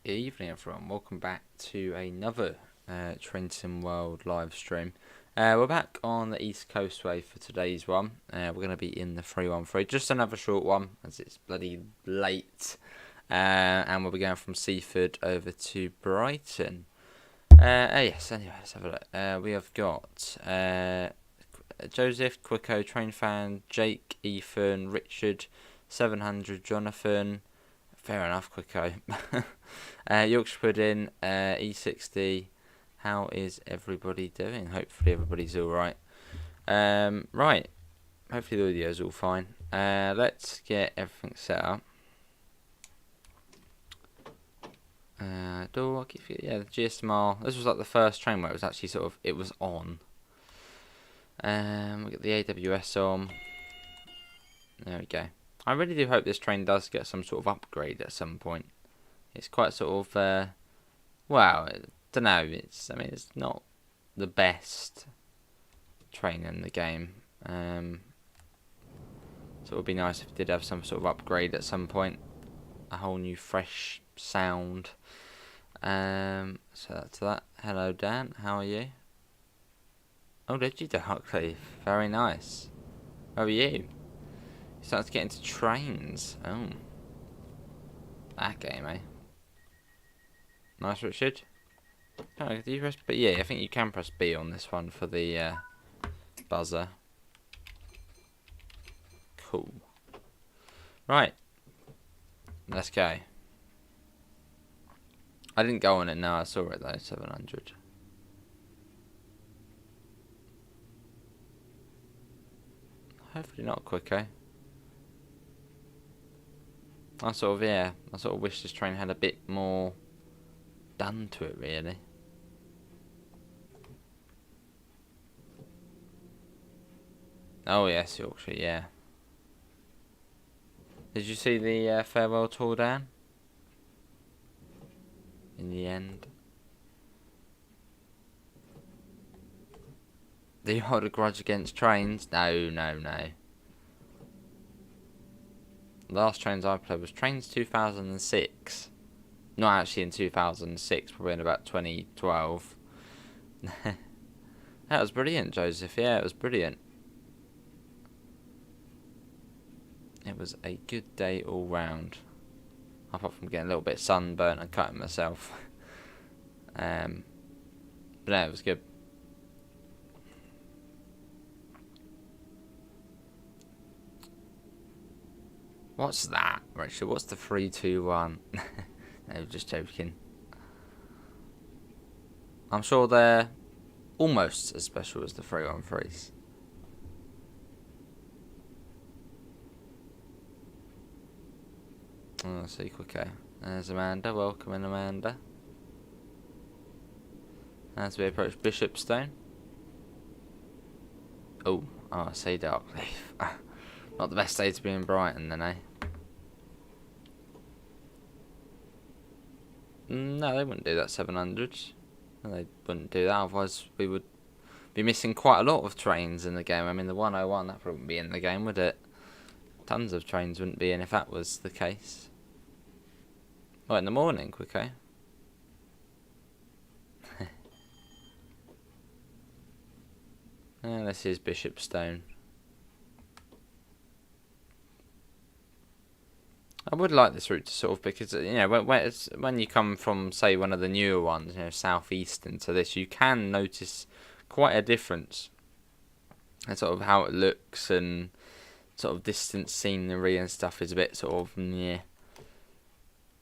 Evening everyone, welcome back to another Train Sim World live stream. We're back on the East Coastway for today's one. We're going to be in the 313, just another short one as it's bloody late. And we'll be going from Seaford over to Brighton. Yes, anyway, let's have a look. We have got Joseph, Quicko, Train Fan, Jake, Ethan, Richard, 700, Jonathan. Fair enough, Quicko. Yorkshire Pudding, E60. How is everybody doing? Hopefully everybody's alright. Right. Hopefully the audio's all fine. Let's get everything set up. The GSMR. This was like the first train where it was actually it was on. We got the AWS on. There we go. I really do hope this train does get some sort of upgrade at some point. It's quite sort of, well, I don't know. It's not the best train in the game. So it would be nice if it did have some sort of upgrade at some point. A whole new fresh sound. So that's that. Hello Dan, how are you? Oh, did you, Darkleaf? Very nice. How are you? You started to get into trains. Oh. That game, eh? Nice, Richard. Oh, do you press B? Yeah, I think you can press B on this one for the buzzer. Cool. Right. Let's go. I didn't go on it now, I saw it though, 700. Hopefully not quick, eh? I sort of wish this train had a bit more done to it, really. Oh yes, Yorkshire, yeah. Did you see the farewell tour, Dan? In the end. Do you hold a grudge against trains? No. The last trains I played was Trains 2006. Not actually in 2006, probably in about 2012. That was brilliant, Joseph. Yeah, it was brilliant. It was a good day all round. Apart from getting a little bit sunburnt and cutting myself. But no, it was good. What's that, Richard? What's the 3, 2, 1? No, just joking. I'm sure they're almost as special as the 313s. Oh, see, quicker. There's Amanda. Welcome in, Amanda. As we approach Bishopstone. Oh, I see Darkleaf. Not the best day to be in Brighton, then, eh? No, they wouldn't do that 700. No, they wouldn't do that, otherwise we would be missing quite a lot of trains in the game. I mean, the 101, that probably wouldn't be in the game, would it? Tons of trains wouldn't be in if that was the case. Oh, in the morning, quick, eh? This is Bishopstone. I would like this route to sort of, because, you know, when you come from, say, one of the newer ones, you know, southeastern to this, you can notice quite a difference in sort of how it looks, and sort of distant scenery and stuff is a bit sort of, yeah.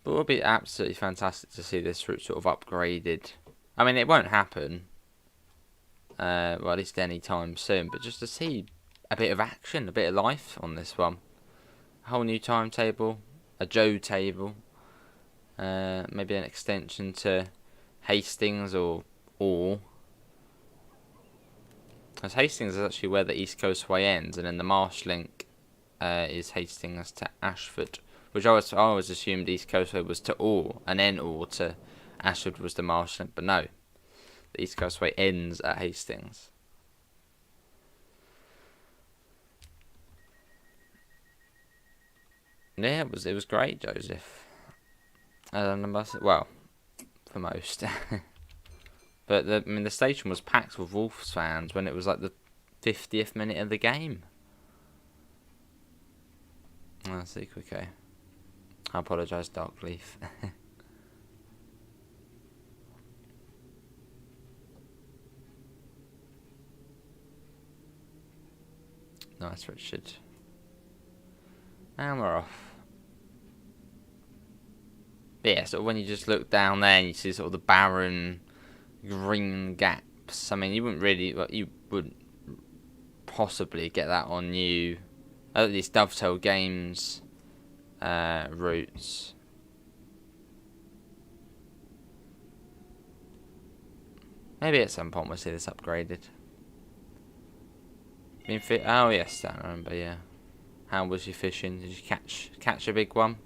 But it would be absolutely fantastic to see this route sort of upgraded. I mean, it won't happen, well, at least any time soon, but just to see a bit of action, a bit of life on this one. A whole new timetable. A Joe table, maybe an extension to Hastings or as Hastings is actually where the East Coastway ends, and then the Marsh link is Hastings to Ashford, which I always assumed East Coastway was to Orr, and then Orr to Ashford was the Marsh link, but no, the East Coastway ends at Hastings. Yeah, it was great, Joseph. Well, for most. But the station was packed with Wolves fans when it was like the 50th minute of the game. That's okay. I apologise, Darkleaf. Nice, Richard. And we're off. But yeah, sort of when you just look down there and you see sort of the barren green gaps. I mean, you wouldn't possibly get that on at least Dovetail Games routes. Maybe at some point we'll see this upgraded. Oh yes, I remember. Yeah. How was you fishing? Did you catch a big one?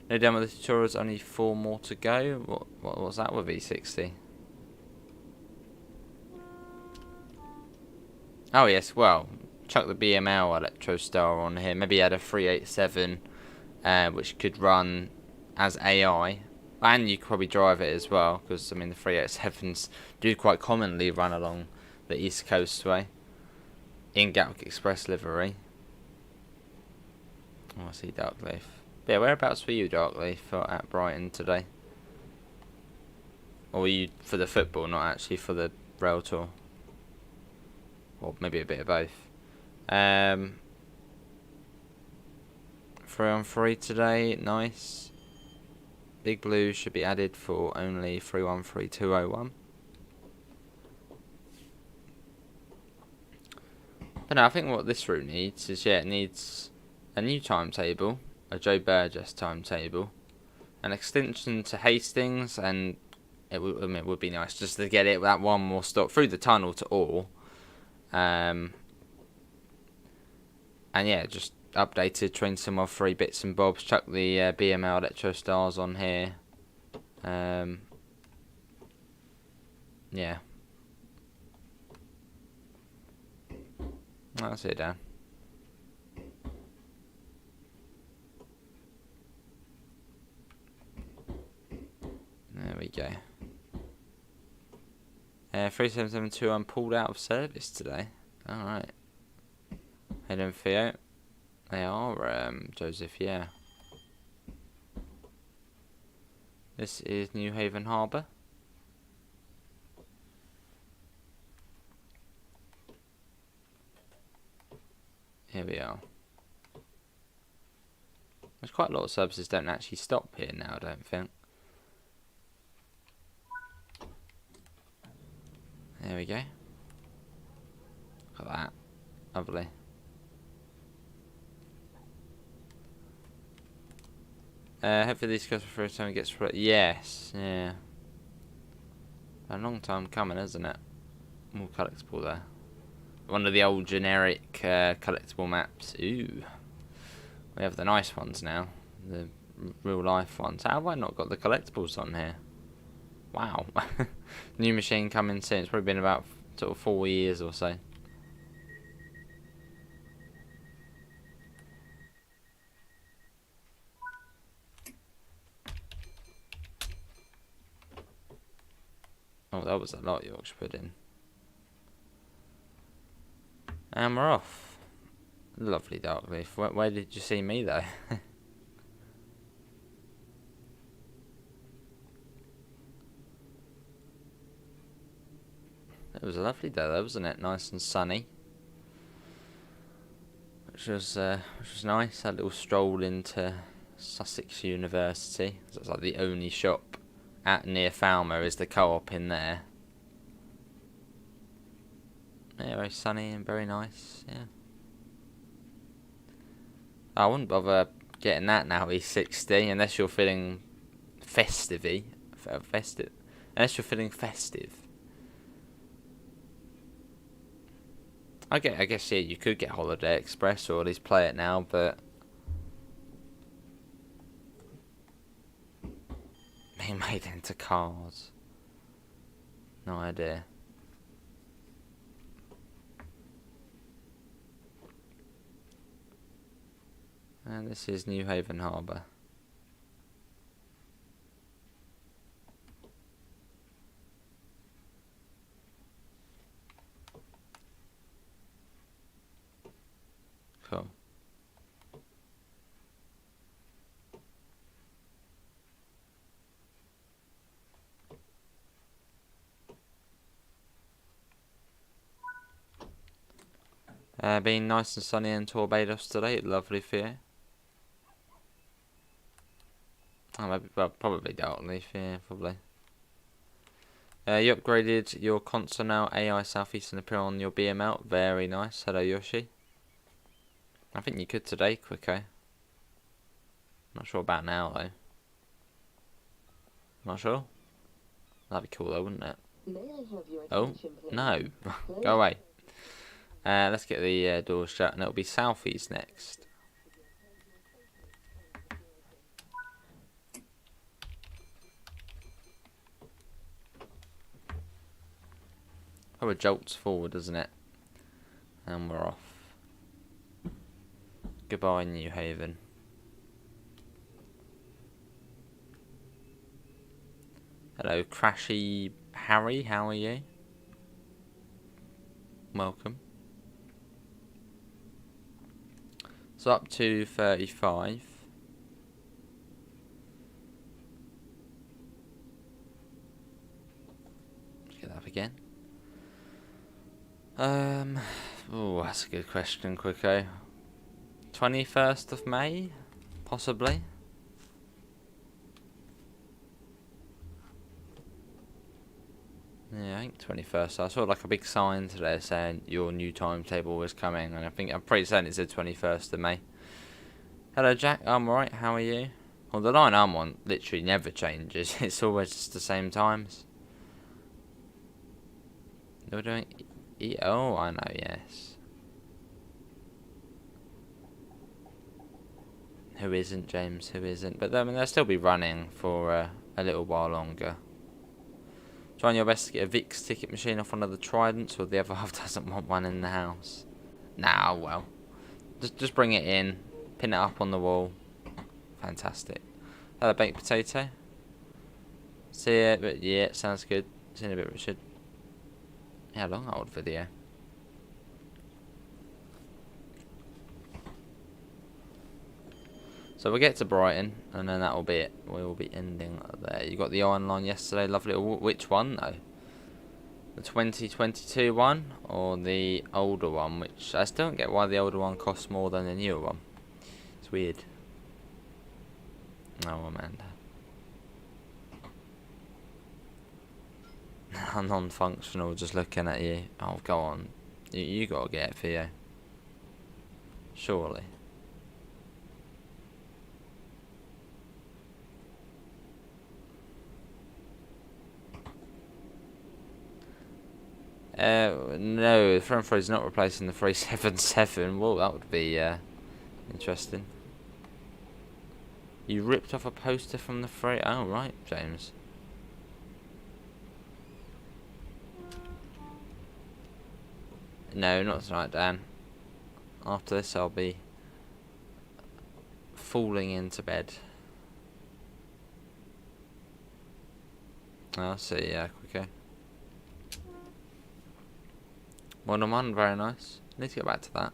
No done with the tutorials. Only 4 more to go. What was that with E60? Oh yes. Well, chuck the BML Electro Star on here. Maybe add a 387, which could run as AI, and you could probably drive it as well. Because I mean, the 387s do quite commonly run along the East Coastway in Gatwick Express livery. Oh, I see Darkleaf. But yeah, whereabouts were you, Darkleaf, at Brighton today? Or were you for the football, not actually for the rail tour? Or maybe a bit of both. 3-on-3 today, nice. Big Blue should be added for only 313201. But no, I think what this route needs is, it needs a new timetable, a Joe Burgess timetable, an extension to Hastings, and it would be nice just to get it that one more stop through the tunnel to Orr. And yeah, just updated, train some more 3 bits and bobs, chuck the BML Electro Stars on here. Yeah. That's it, Dan. There we go. 3772, I'm pulled out of service today. Alright. Head and Theo. They are, Joseph, yeah. This is Newhaven Harbour. Here we are. There's quite a lot of services don't actually stop here now, I don't think. There we go. Look at that. Lovely. Hopefully these goes for the first time it gets split. Yes, yeah. A long time coming, isn't it? More collectible there. One of the old generic collectible maps. Ooh. We have the nice ones now. The real life ones. How have I not got the collectibles on here? Wow. New machine coming soon. It's probably been about sort of 4 years or so. Oh, that was a lot Yorkshire pudding. And we're off. Lovely Darkleaf. Where did you see me though? It was a lovely day though, wasn't it? Nice and sunny. Which was nice. Had a little stroll into Sussex University. So it's like the only shop near Falmer is the co-op in there. Yeah, very sunny and very nice, yeah. I wouldn't bother getting that now, E60, unless you're feeling festive. Unless you're feeling festive. I guess, yeah, you could get Holiday Express or at least play it now, but being made into cars. No idea. And this is Newhaven Harbour. Cool. Being nice and sunny in Barbados today. Lovely for you. Oh, maybe, well, probably dark leaf, yeah, probably. You upgraded your console now. AI Southeastern appear on your BML. Very nice. Hello, Yoshi. I think you could today, Quicko. Not sure about now, though. Not sure? That'd be cool, though, wouldn't it? Oh, no. Go away. Let's get the doors shut, and it'll be Southeast next. Probably jolts forward, doesn't it? And we're off. Goodbye, Newhaven. Hello, Crashy Harry. How are you? Welcome. So up to 35. Let's get that up again. Oh, that's a good question, Quicko. 21st of May, possibly. Yeah, I think 21st. I saw like a big sign today saying your new timetable was coming, and I'm pretty certain it said 21st of May. Hello, Jack. I'm alright. How are you? Well, the line I'm on literally never changes. It's always just the same times. We're doing. Oh, I know. Yes. Who isn't, James? Who isn't? But I mean, they'll still be running for a little while longer. Trying your best to get a VIX ticket machine off one of the Tridents, or the other half doesn't want one in the house. Nah, well. Just bring it in. Pin it up on the wall. Fantastic. Hello, baked potato. See ya, but yeah, sounds good. See you in a bit, Richard. Yeah, long old video. So we'll get to Brighton, and then that will be it. We will be ending there. You got the Iron Line yesterday, lovely. Which one, though? The 2022 one, or the older one? Which I still don't get why the older one costs more than the newer one. It's weird. Oh, Amanda. I'm non-functional, just looking at you. Oh, go on. You gotta get it for you. Surely. No, the front is not replacing the 377. Well, that would be interesting. You ripped off a poster from the free. Oh, right, James. No, not tonight, Dan. After this, I'll be falling into bed. I'll see, yeah, quicker. 1-on-1, very nice. Need to get back to that.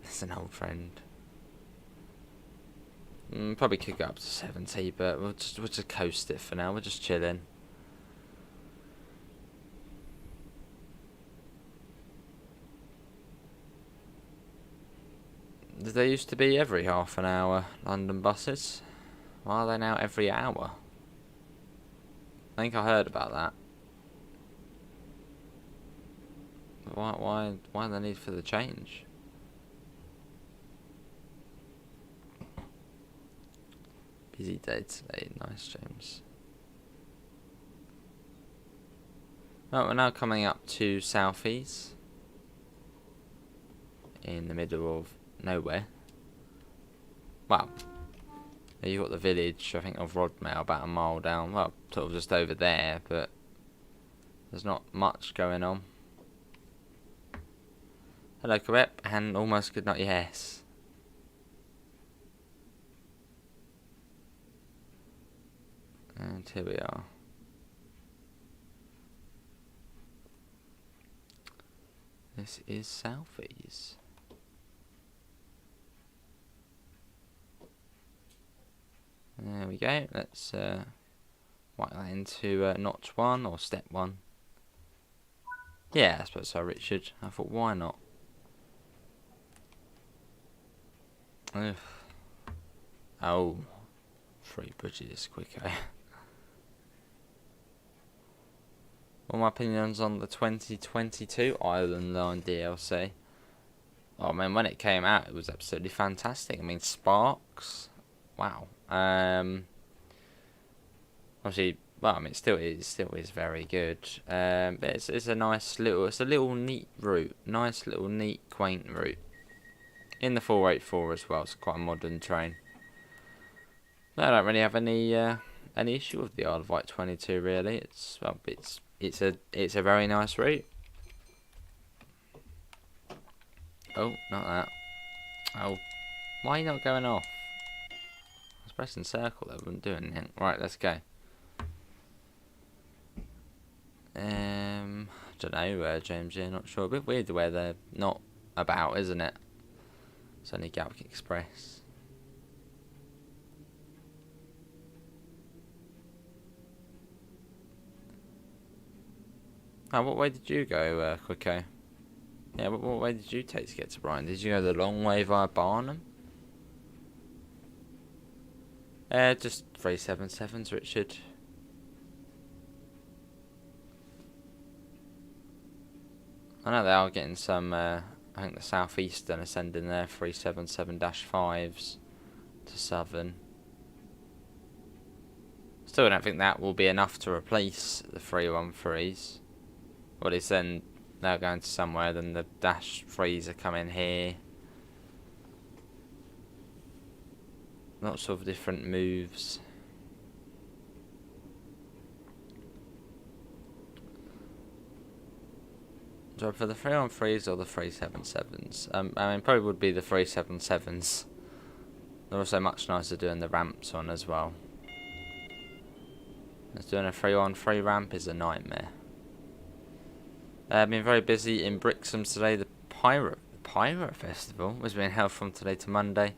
It's an old friend. Probably could go up to 70, but we'll just coast it for now. We're just chilling. Did they used to be every half an hour, London buses? Why are they now every hour? I think I heard about that. Why the need for the change? Busy day today. Nice, James. Right, we're now coming up to Southeast. In the middle of nowhere. Well, you got the village, I think, of Rodmail, about a mile down. Well, sort of just over there, but there's not much going on. Hello, Quebec, and almost good night. Yes. And here we are. this is Southeast. There we go. Let's whack that into notch 1 or step 1. Yeah, I suppose so, Richard. I thought, why not? Ugh. Oh, 3 bridges quicker. All my opinions on the 2022 Island Line DLC. Oh man, when it came out, it was absolutely fantastic. I mean, Sparks, wow. Obviously, well, I mean, it still is very good. But it's a little neat route, nice little neat quaint route. In the 484 as well. It's quite a modern train. But I don't really have any issue with the Isle of Wight 22 really. It's a very nice route. Oh, not that. Oh, why are you not going off? I was pressing circle, that wouldn't do anything. Right, let's go. I don't know, James, yeah, not sure. A bit weird the way they're not about, isn't it? It's only Gatwick Express. Oh, what way did you go, Quicko? Yeah, what way did you take to get to Brighton? Did you go the long way via Barnum? Just 377s, Richard. I know they are getting some, I think the South Eastern are sending their 377-5s to Southern. Still don't think that will be enough to replace the 313s. What is then they're going to somewhere, then the dash 3s are coming here. Lots of different moves. So for the 313s or the 377s? I mean, probably would be the 377s. They're also much nicer doing the ramps on as well. Just doing a 313 ramp is a nightmare. I've been very busy in Brixham today. The Pirate Festival was being held from today to Monday.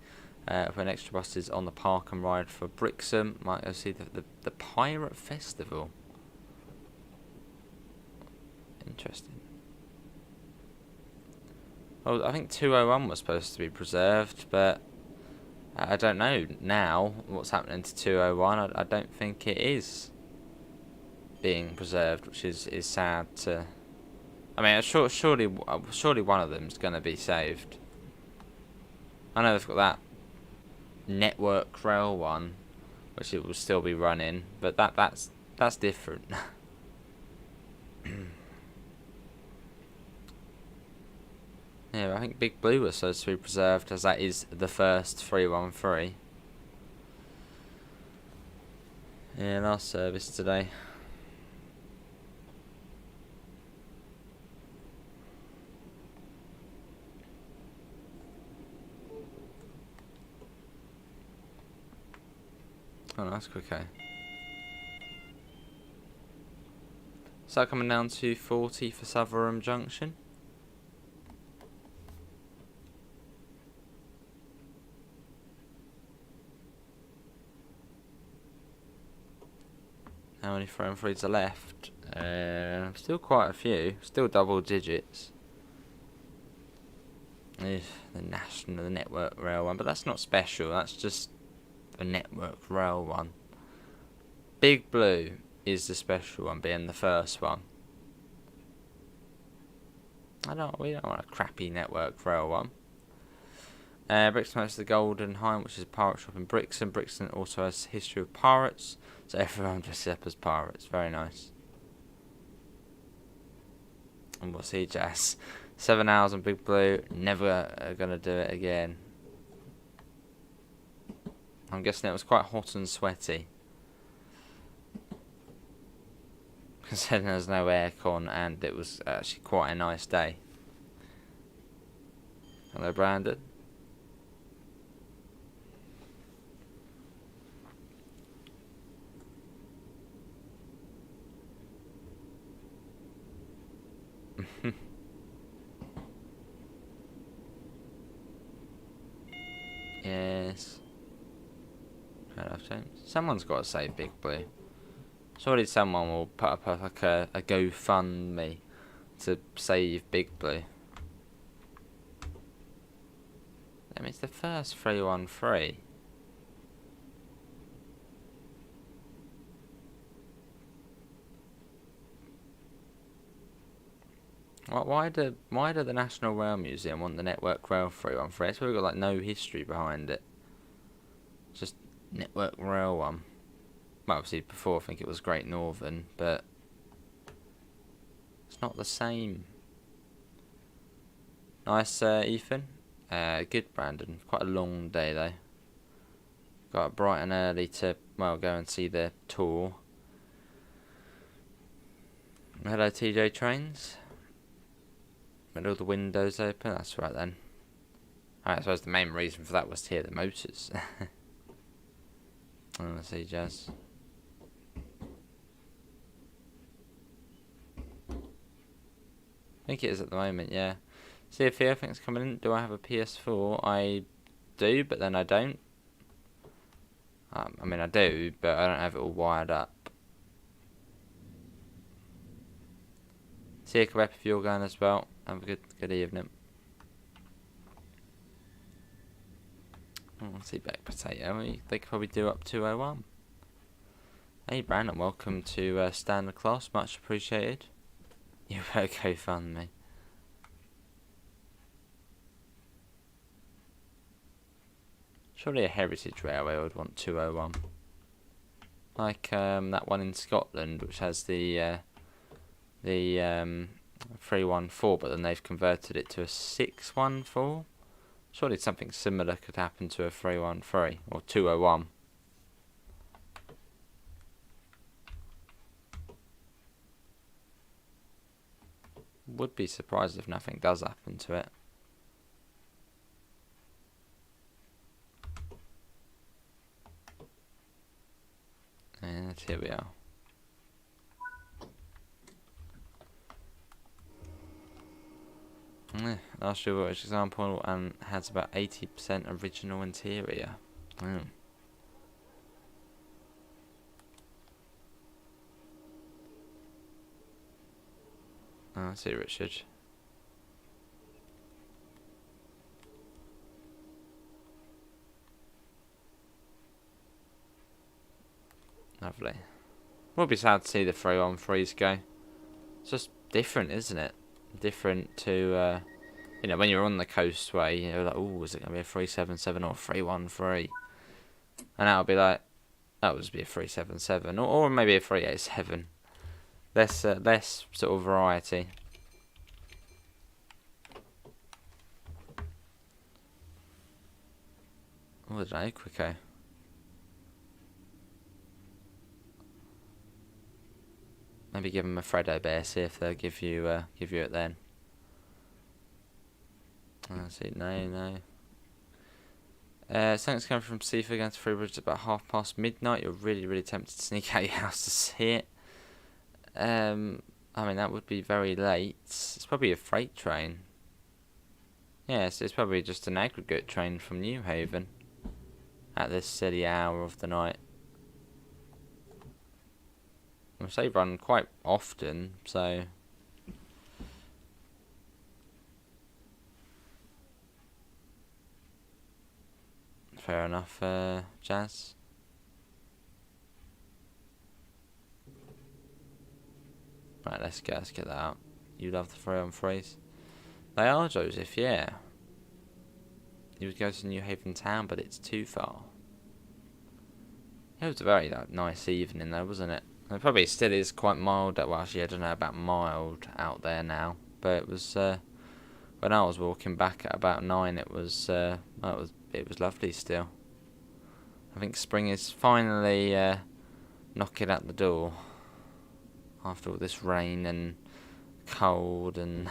When extra buses on the park and ride for Brixham. Might go see the Pirate Festival. Interesting. Well, I think 201 was supposed to be preserved, but I don't know now what's happening to 201. I don't think it is being preserved, which is sad to. I mean, surely one of them's going to be saved. I know they've got that Network Rail one, which it will still be running, but that's different. Yeah, I think Big Blue was supposed to be preserved, as that is the first 313. Yeah, last service today. Oh, nice, Quicko. So coming down to 40 for Sutherland Junction. How many 313s are left? Still quite a few. Still double digits. The Network Rail one, but that's not special. That's just a Network Rail one. Big Blue is the special one, being the first one. We don't want a crappy Network Rail one. Brixton has the Golden Hind, which is a pirate shop in Brixton. Brixton also has a history of pirates, so everyone dresses up as pirates. Very nice. And we'll see, Jazz. 7 hours on Big Blue. Never gonna do it again. I'm guessing it was quite hot and sweaty. Considering there's no aircon and it was actually quite a nice day. Hello, Brandon. So someone's got to save Big Blue. Surely someone will put up like a GoFundMe to save Big Blue. I mean, it's the first 313. Why do the National Rail Museum want the Network Rail 313? It's probably got like no history behind it. Just Network Rail 1. Well, obviously before I think it was Great Northern, but it's not the same. Nice, Ethan. Good, Brandon. Quite a long day though. Got up bright and early to, well, go and see the tour. Hello, TJ Trains. With all the windows open, that's right then. I suppose the main reason for that was to hear the motors. Oh, I see, Jazz. I think it is at the moment, yeah. See if everything's coming in. Do I have a PS4? I do, but then I don't. I mean, I do, but I don't have it all wired up. See you, Quebec, if you're going as well. Have a good evening. Oh, see, Baked Potato. They could probably do up 201. Hey, Brandon, welcome to Standard Class. Much appreciated. You better go fund me. Surely a heritage railway would want 201. Like that one in Scotland, which has the 314, but then they've converted it to a 614. Surely something similar could happen to a 313 or 201. Would be surprised if nothing does happen to it. And here we are. Last year, which example, and has about 80% original interior. Oh, I see, Richard. Lovely. Would be sad to see the 313s go. It's just different, isn't it? Different to, you know, when you're on the Coastway, you're like, oh, is it going to be a 377 or a 313? And that'll be like, that would just be a 377, or maybe a 387. Less sort of variety. Oh, I don't know, Quicko. Maybe give them a Freddo Bear, see if they'll give you it then. See, no. Something's coming from Seaford going to Freebridge about midnight. You're really tempted to sneak out your house to see it. I mean, that would be very late. It's probably a freight train. Yes, it's probably just an aggregate train from Newhaven at this silly hour of the night. They run quite often, so fair enough, Jazz. Right, let's get that out. You love the 3-on-3s. They are, Joseph, yeah. You would go to Newhaven town, but it's too far. It was a very nice evening though, wasn't it? It probably still is quite mild. Well, actually, I don't know about mild out there now, but it was when I was walking back at about 9. It was lovely still. I think spring is finally knocking at the door after all this rain and cold and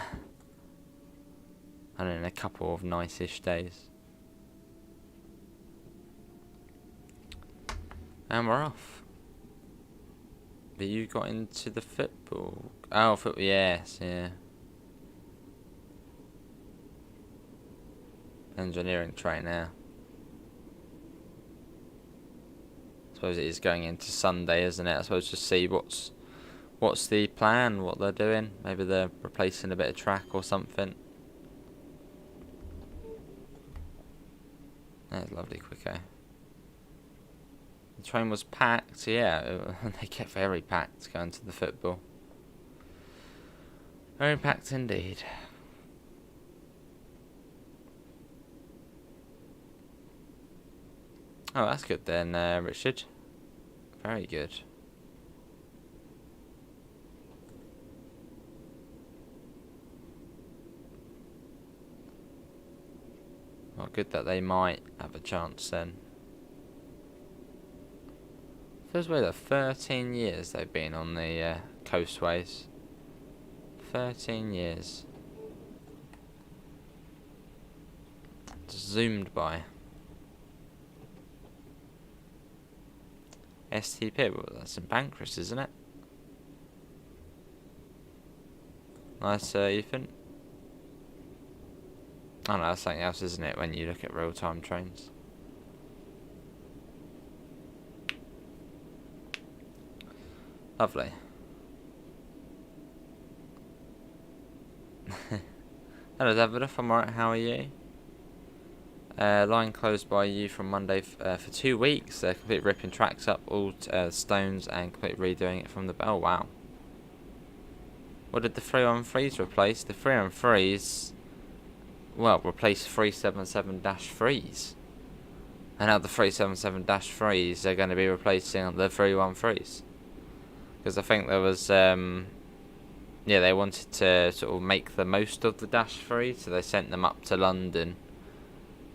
I don't know, a couple of nice-ish days. And we're off. But you got into the football. Oh, football, yes, yeah. Engineering train now. suppose it is going into Sunday, isn't it? I suppose just see what's the plan, what they're doing. Maybe they're replacing a bit of track or something. That's lovely, Quicko. The train was packed, yeah. They get very packed going to the football. Very packed indeed. Oh, that's good then, Richard. Very good. Well, good that they might have a chance then. Feels weird that 13 years they've been on the Coastways. 13 years. Just zoomed by. STP, well, that's in Pancras, isn't it? Nice, Ethan. Oh no, that's something else, isn't it, when you look at real-time trains? Lovely. Hello David, I'm alright, how are you? Line closed by you from Monday for 2 weeks. Complete ripping tracks up all stones and complete redoing it from the bell. Wow. What did the 313s replace? The 313s, well, replaced 377-3s. And now the 377-3s are going to be replacing the 313s. Because I think there was, yeah, they wanted to sort of make the most of the -3, so they sent them up to London.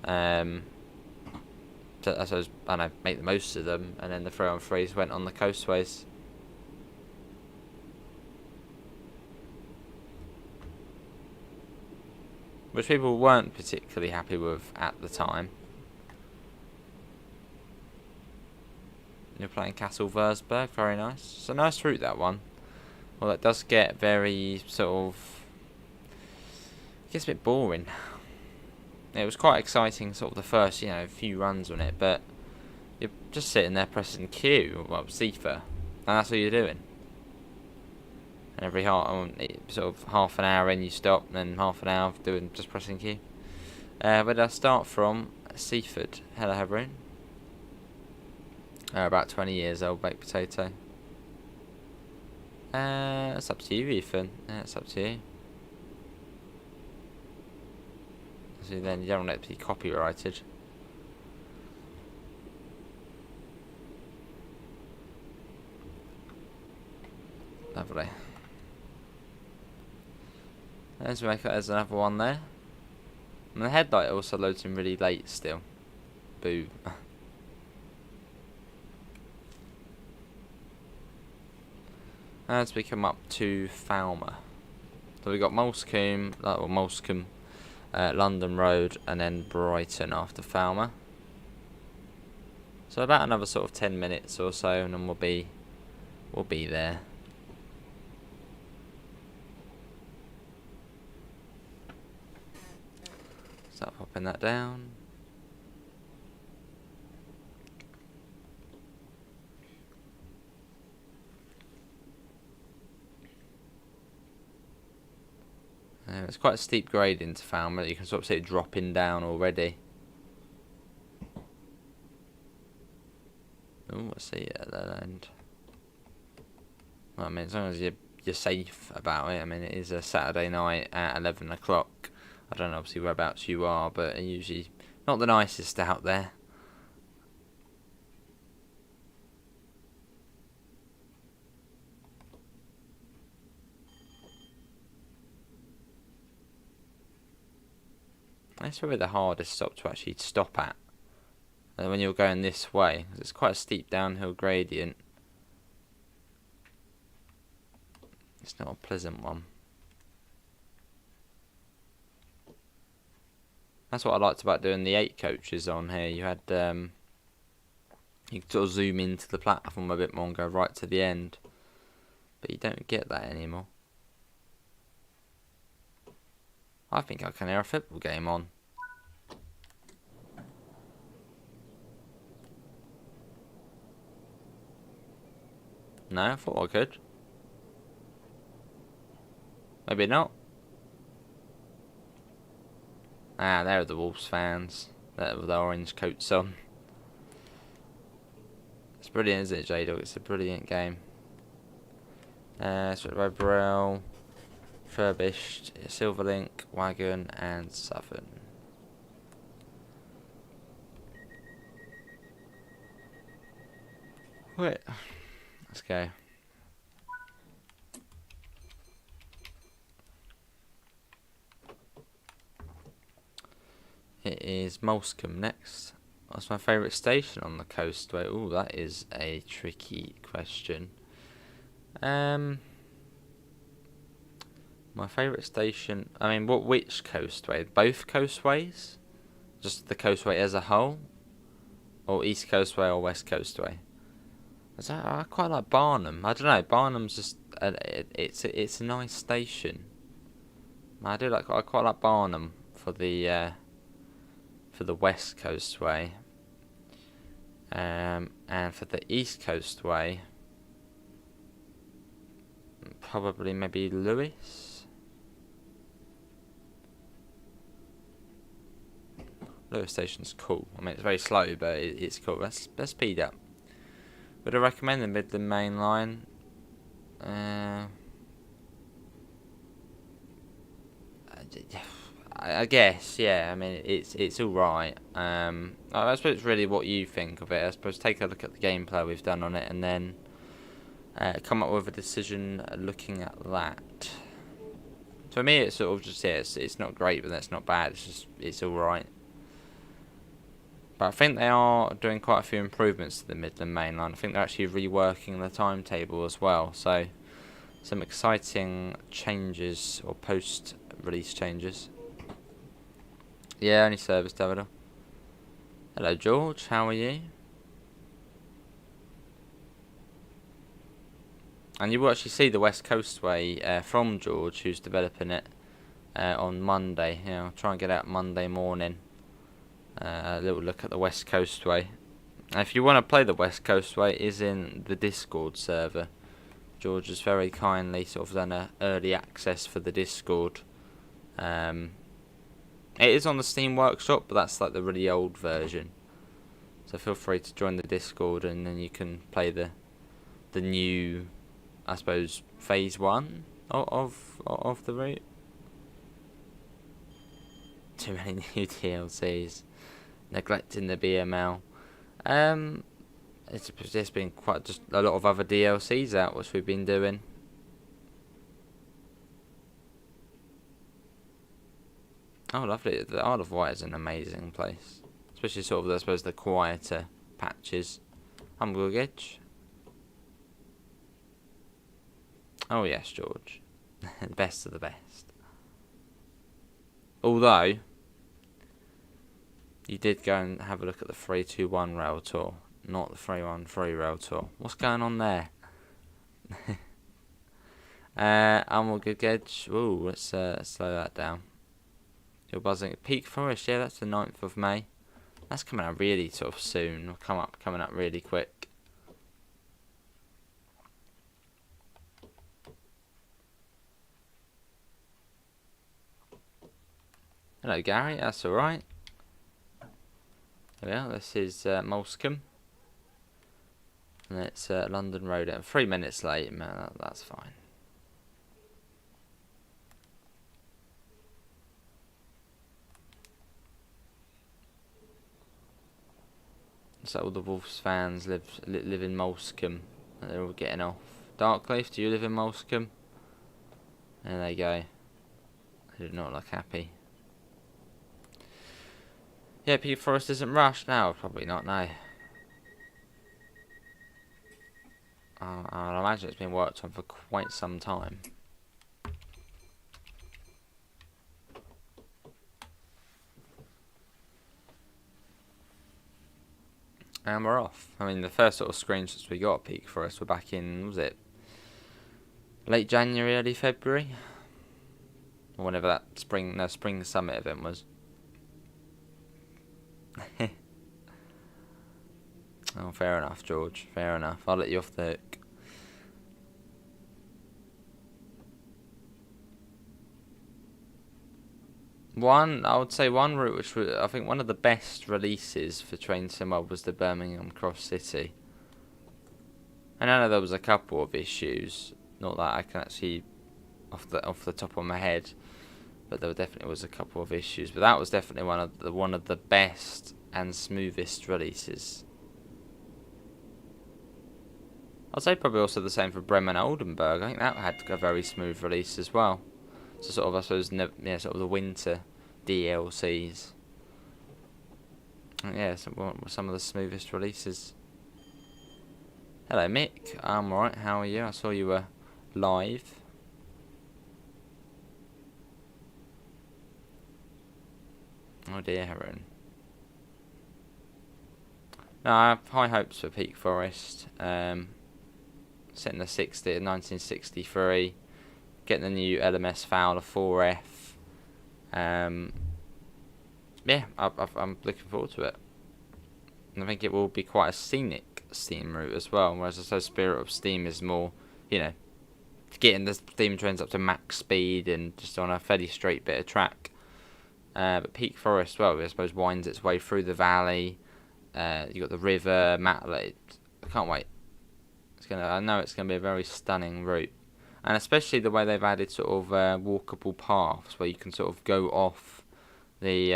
So I suppose, I don't know, make the most of them, and then the 313s went on the Coastways. Which people weren't particularly happy with at the time. You're playing Castle Versberg, very nice. It's a nice route, that one. Well, it does get very sort of, it gets a bit boring. It was quite exciting, sort of the first, you know, few runs on it, but you're just sitting there pressing Q, well, Cifa, and that's what you're doing. And every sort of half an hour in you stop, and then half an hour doing just pressing Q. Where did I start from? Seaford. Hello, Heverin. About 20 years old, baked potato. It's up to you, Ethan. It's up to you. So then you don't want it to be copyrighted. Lovely. There's another one there. And the headlight also loads in really late still. Boo. As we come up to Falmer. So we've got Molescombe, London Road, and then Brighton after Falmer. So about another sort of 10 minutes or so, and then we'll be there. Start popping that down. It's quite a steep grade into Falmer. You can sort of see it dropping down already. Oh, I see it at that end. Well, I mean, as long as you're safe about it. I mean, it is a Saturday night at 11 o'clock. I don't know, obviously, whereabouts you are, but usually not the nicest out there. That's probably the hardest stop to actually stop at. When you're going this way, because it's quite a steep downhill gradient. It's not a pleasant one. That's what I liked about doing the 8 coaches on here. You had you could sort of zoom into the platform a bit more and go right to the end, but you don't get that anymore. I think I can hear a football game on. No, I thought I could. Maybe not. Ah, there are the Wolves fans. There with the orange coats on. It's brilliant, isn't it, J-Dog? It's a brilliant game. So Red Burrell, Furbished, Silverlink, Wagon, and Southern. Wait, let's go. It is Molescombe next. What's my favourite station on the Coastway? Oh, that is a tricky question. My favourite station. I mean, which Coastway? Both Coastways? Just the Coastway as a whole, or East Coastway or West Coastway? I quite like Barnum. I don't know. Barnum's just it's a nice station. I quite like Barnum for the West Coastway. And for the East Coastway, probably maybe Lewis. Lewis Station's cool. I mean, it's very slow, but it's cool. Let's speed up. Would I recommend the Midland Main Line? I guess, yeah. I mean, it's all right. I suppose it's really what you think of it. I suppose take a look at the gameplay we've done on it, and then come up with a decision looking at that. For me, it's sort of just it's not great, but that's not bad. It's all right. But I think they are doing quite a few improvements to the Midland Main Line. I think they're actually reworking the timetable as well. So some exciting changes or post-release changes. Yeah, only service, Davido. Hello, George. How are you? And you will actually see the West Coastway from George, who's developing it, on Monday. Yeah, I'll try and get out Monday morning. A little look at the West Coastway. If you want to play the West Coastway, it is in the Discord server. George has very kindly sort of done an early access for the Discord. It is on the Steam Workshop, but that's like the really old version. So feel free to join the Discord, and then you can play the new, I suppose, phase 1 of the route. Too many new DLCs. Neglecting the BML. There's been quite just a lot of other DLCs out which we've been doing. Oh, lovely. The Isle of Wight is an amazing place. Especially sort of, I suppose, the quieter patches. I'm Gugage. Oh yes, George. The best of the best. Although you did go and have a look at the 321 rail tour, not the 313 rail tour. What's going on there? I'm Gugage. Ooh, let's slow that down. You're buzzing. Peak Forest, yeah, that's the 9th of May. That's coming out really sort of soon. It'll coming up really quick. Hello, Gary. That's all right. Yeah, this is Molescombe, and it's London Road. 3 minutes late, man. That's fine. So all the Wolves fans live in Molescombe. They're all getting off. Darkleaf, do you live in Molescombe? There they go. They do not look happy. Yeah, Peak Forest isn't rushed now. Probably not. No. I imagine it's been worked on for quite some time. And we're off. I mean, the first sort of screenshots we got at Peak Forest were back in, was it late January, early February? Or whenever that spring summit event was. Oh, fair enough, George. Fair enough. I'll let you off the hook. I would say one route which was, I think, one of the best releases for Train Sim World was the Birmingham Cross City. And I know there was a couple of issues, not that I can actually off the top of my head, but there definitely was a couple of issues. But that was definitely one of the best and smoothest releases. I'd say probably also the same for Bremen Oldenburg. I think that had a very smooth release as well. So sort of, I suppose, yeah, sort of the winter DLCs. Yeah, some of the smoothest releases. Hello, Mick. I'm alright. How are you? I saw you were live. Oh dear, Heron. No, I have high hopes for Peak Forest. Setting the 1963. Getting the new LMS Fowler 4F. Yeah, I'm looking forward to it. And I think it will be quite a scenic Steam route as well. Whereas I suppose Spirit of Steam is more, you know, getting the Steam trains up to max speed and just on a fairly straight bit of track. But Peak Forest, well, I suppose winds its way through the valley. You got the river, I can't wait. I know it's gonna be a very stunning route. And especially the way they've added sort of walkable paths where you can sort of go off the,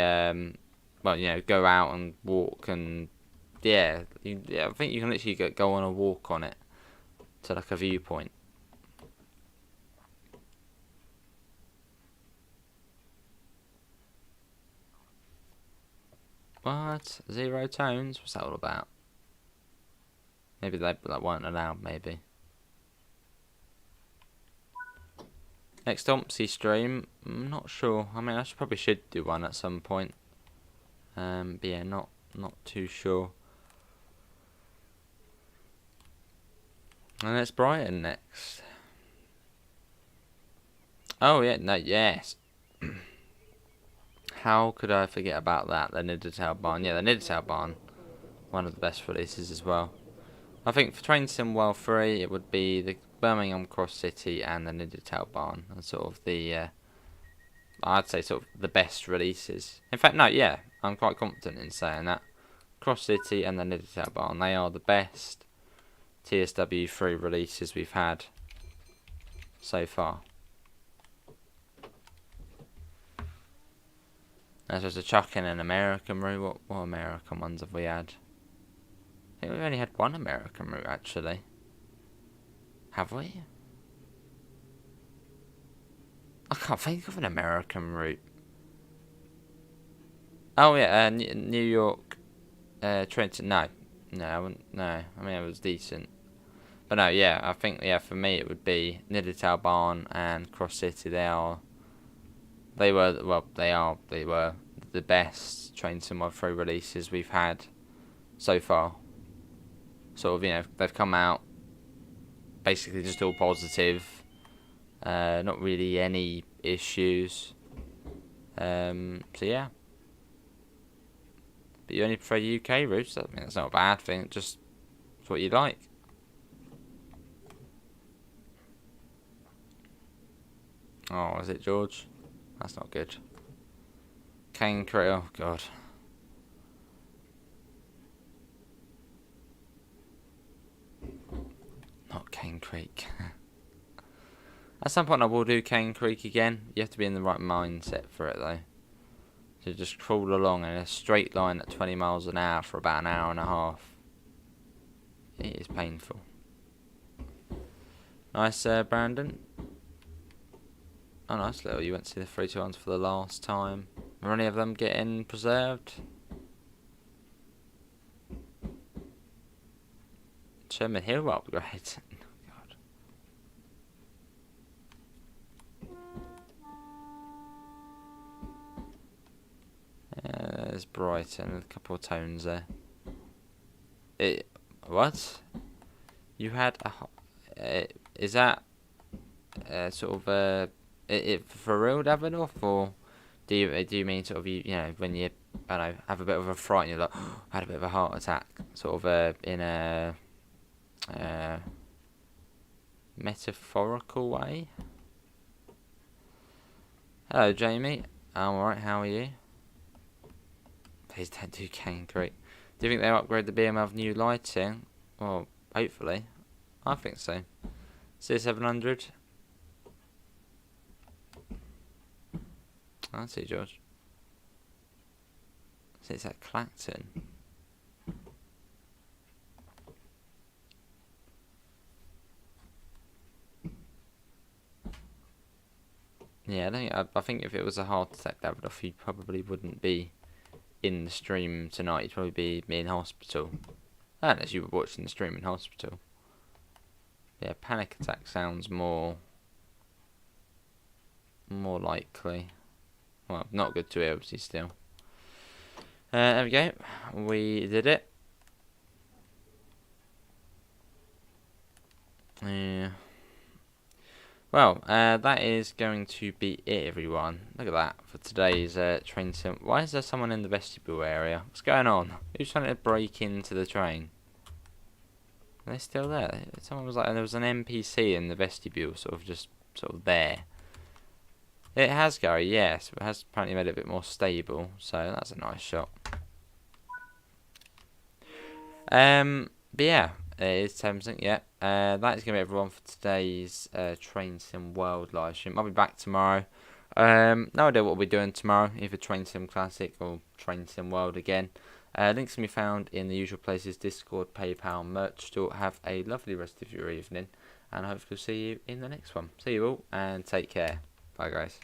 go out and walk and, I think you can literally go on a walk on it to like a viewpoint. What? Zero tones? What's that all about? Maybe they weren't allowed, maybe. Next Ompsy stream, I'm not sure. I mean, I probably should do one at some point. But yeah, not too sure. And it's Brighton next. Oh yeah, no, yes. How could I forget about that? The Niddertail Barn. Yeah, the Niddertail Barn. One of the best releases as well. I think for Train Sim World 3, it would be the Birmingham Cross City and the Niddertail Barn. And sort of the, I'd say sort of the best releases. In fact, no, yeah, I'm quite confident in saying that. Cross City and the Niddertail Barn, they are the best TSW3 releases we've had so far. As was a chuck in an American route. What American ones have we had? I think we've only had one American route actually. Have we? I can't think of an American route. Oh yeah, New York, Trenton. No, I wouldn't. No, I mean it was decent. But no, yeah, I think for me it would be Niddertail Barn and Cross City. They were the best Train Sim World 3 releases we've had so far. Sort of, they've come out basically just all positive. Not really any issues. So yeah. But you only prefer UK routes. I mean, that's not a bad thing. Just it's what you like. Oh, is it George? That's not good. Cane Creek. Oh god. Not Cane Creek. At some point I will do Cane Creek again. You have to be in the right mindset for it though. To just crawl along in a straight line at 20 miles an hour for about an hour and a half. It is painful. Nice, Brandon. Oh, nice little. You went to see the 3-2-1s for the last time. Are any of them getting preserved? Sherman Hill upgrade. God. There's Brighton. A couple of tones there. What? You had a. Is that sort of a. It for real, Davidoff, or do you mean sort of when you have a bit of a fright and you're like I had a bit of a heart attack, sort of in a metaphorical way? Hello, Jamie. I'm alright, how are you? Please don't do concrete. Do you think they'll upgrade the BM with new lighting? Well, hopefully. I think so. C700. I see, George. So it's at Clacton. Yeah, I think if it was a heart attack, Davidoff, he probably wouldn't be in the stream tonight. He'd probably be in hospital. Unless you were watching the stream in hospital. Yeah, panic attack sounds more likely. Well, not good to hear, obviously, still. There we go. We did it. Yeah. Well, that is going to be it, everyone. Look at that for today's train sim. Why is there someone in the vestibule area? What's going on? Who's trying to break into the train? Are they still there? Someone was like, there was an NPC in the vestibule, sort of there. It has, Gary, yes. It has apparently made it a bit more stable, so that's a nice shot. But yeah, it is 10%, yeah. That is going to be everyone for today's Train Sim World live stream. I'll be back tomorrow. No idea what we'll be doing tomorrow, either Train Sim Classic or Train Sim World again. Links can be found in the usual places: Discord, PayPal, merch store. Have a lovely rest of your evening, and hopefully see you in the next one. See you all, and take care. Bye, guys.